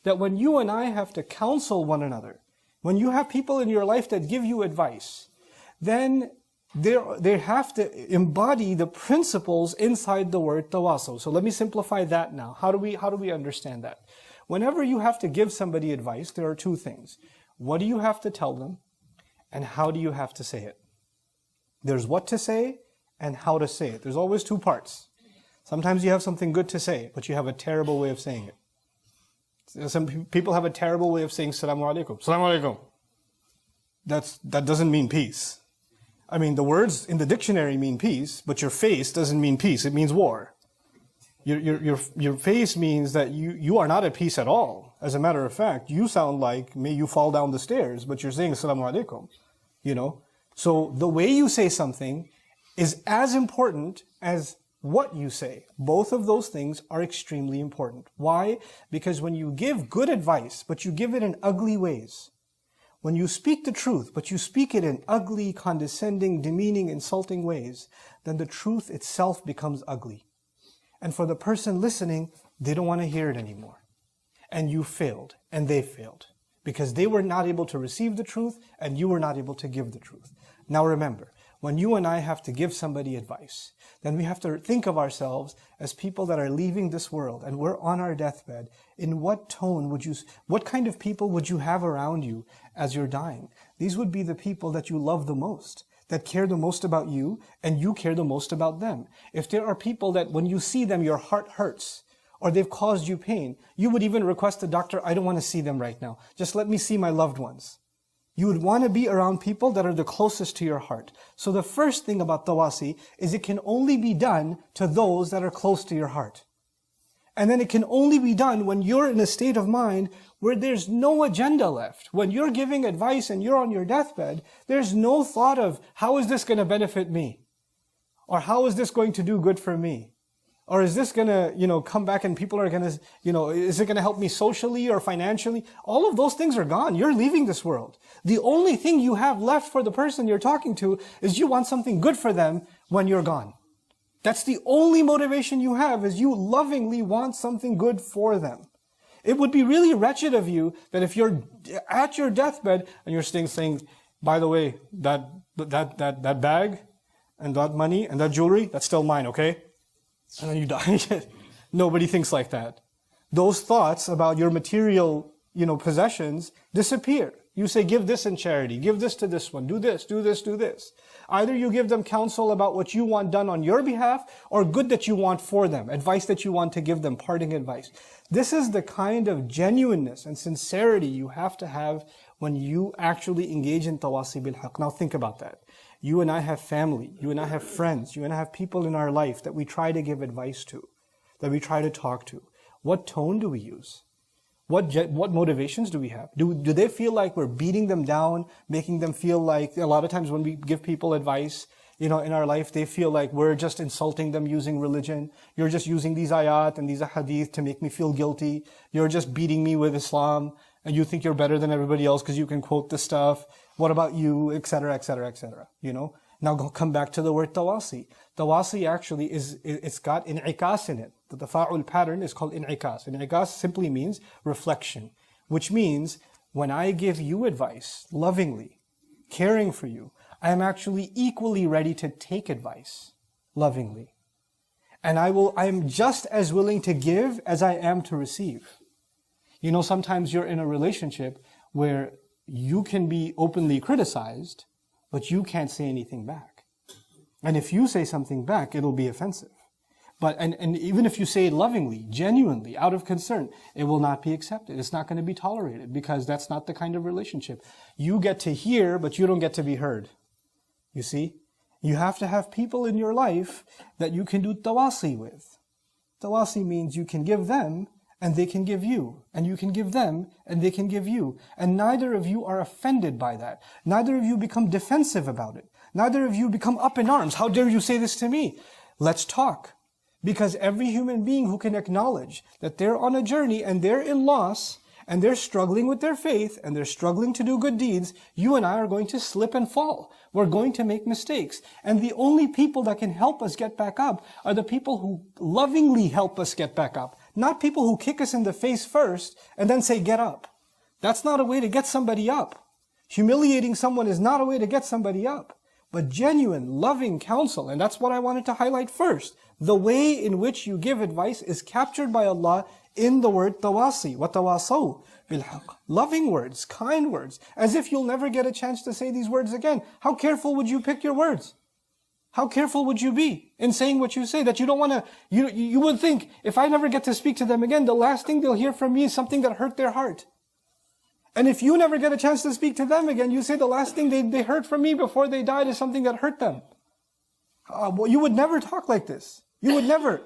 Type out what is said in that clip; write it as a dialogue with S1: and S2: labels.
S1: that when you and I have to counsel one another, when you have people in your life that give you advice, then they have to embody the principles inside the word tawasaw. So let me simplify that now. How do we understand that? Whenever you have to give somebody advice, there are two things. What do you have to tell them, and how do you have to say it? There's what to say and how to say it. There's always two parts. Sometimes you have something good to say, but you have a terrible way of saying it. Some people have a terrible way of saying Assalamu alaikum. Assalamu alaikum. That doesn't mean peace. I mean, the words in the dictionary mean peace, but your face doesn't mean peace. It means war. Your face means that you are not at peace at all. As a matter of fact, you sound like may you fall down the stairs, but you're saying Assalamu alaikum. You know? So the way you say something is as important as what you say. Both of those things are extremely important. Why? Because when you give good advice, but you give it in ugly ways, when you speak the truth, but you speak it in ugly, condescending, demeaning, insulting ways, then the truth itself becomes ugly. And for the person listening, they don't want to hear it anymore. And you failed, and they failed, because they were not able to receive the truth, and you were not able to give the truth. Now remember, when you and I have to give somebody advice, then we have to think of ourselves as people that are leaving this world and we're on our deathbed. In what tone what kind of people would you have around you as you're dying? These would be the people that you love the most, that care the most about you, and you care the most about them. If there are people that when you see them, your heart hurts, or they've caused you pain, you would even request the doctor, I don't want to see them right now. Just let me see my loved ones. You would want to be around people that are the closest to your heart. So the first thing about tawasi is it can only be done to those that are close to your heart. And then it can only be done when you're in a state of mind where there's no agenda left. When you're giving advice and you're on your deathbed, there's no thought of, how is this going to benefit me? Or how is this going to do good for me? Or is this going to, come back and people are going to, is it going to help me socially or financially? All of those things are gone. You're leaving this world. The only thing you have left for the person you're talking to is you want something good for them when you're gone. That's the only motivation you have, is you lovingly want something good for them. It would be really wretched of you that if you're at your deathbed and you're saying, by the way, that bag and that money and that jewelry, that's still mine, okay? And then you die. Nobody thinks like that. Those thoughts about your material, possessions disappear. You say, give this in charity, give this to this one, do this, do this, do this. Either you give them counsel about what you want done on your behalf, or good that you want for them, advice that you want to give them, parting advice. This is the kind of genuineness and sincerity you have to have when you actually engage in tawasi bil haqq. Now think about that. You and I have family, you and I have friends, you and I have people in our life that we try to give advice to, that we try to talk to. What tone do we use? What motivations do we have? Do they feel like we're beating them down, making them feel like, a lot of times when we give people advice, in our life, they feel like we're just insulting them using religion. You're just using these ayat and these hadith to make me feel guilty. You're just beating me with Islam, and you think you're better than everybody else because you can quote this stuff. What about you, etc., etc., etc. Now come back to the word tawasi. Tawasi actually it's got in'ikas in it. The tafa'ul pattern is called in'ikas. In'ikas simply means reflection, which means when I give you advice lovingly, caring for you, I am actually equally ready to take advice lovingly. And I am just as willing to give as I am to receive. Sometimes you're in a relationship where you can be openly criticized, but you can't say anything back. And if you say something back, it'll be offensive. But and even if you say it lovingly, genuinely, out of concern, it will not be accepted. It's not going to be tolerated, because that's not the kind of relationship. You get to hear, but you don't get to be heard. You see? You have to have people in your life that you can do tawasi with. Tawasi means you can give them, and they can give you. And you can give them, and they can give you. And neither of you are offended by that. Neither of you become defensive about it. Neither of you become up in arms. How dare you say this to me? Let's talk. Because every human being who can acknowledge that they're on a journey and they're in loss, and they're struggling with their faith, and they're struggling to do good deeds, you and I are going to slip and fall. We're going to make mistakes. And the only people that can help us get back up are the people who lovingly help us get back up. Not people who kick us in the face first and then say, get up. That's not a way to get somebody up. Humiliating someone is not a way to get somebody up. But genuine, loving counsel, and that's what I wanted to highlight first. The way in which you give advice is captured by Allah in the word tawasi, وَتَوَاصَوْا بِالْحَقِّ. Loving words, kind words, as if you'll never get a chance to say these words again. How careful would you pick your words? How careful would you be in saying what you say, that you don't want to, you would think, if I never get to speak to them again, the last thing they'll hear from me is something that hurt their heart. And if you never get a chance to speak to them again, you say the last thing they heard from me before they died is something that hurt them. Well, you would never talk like this. You would never.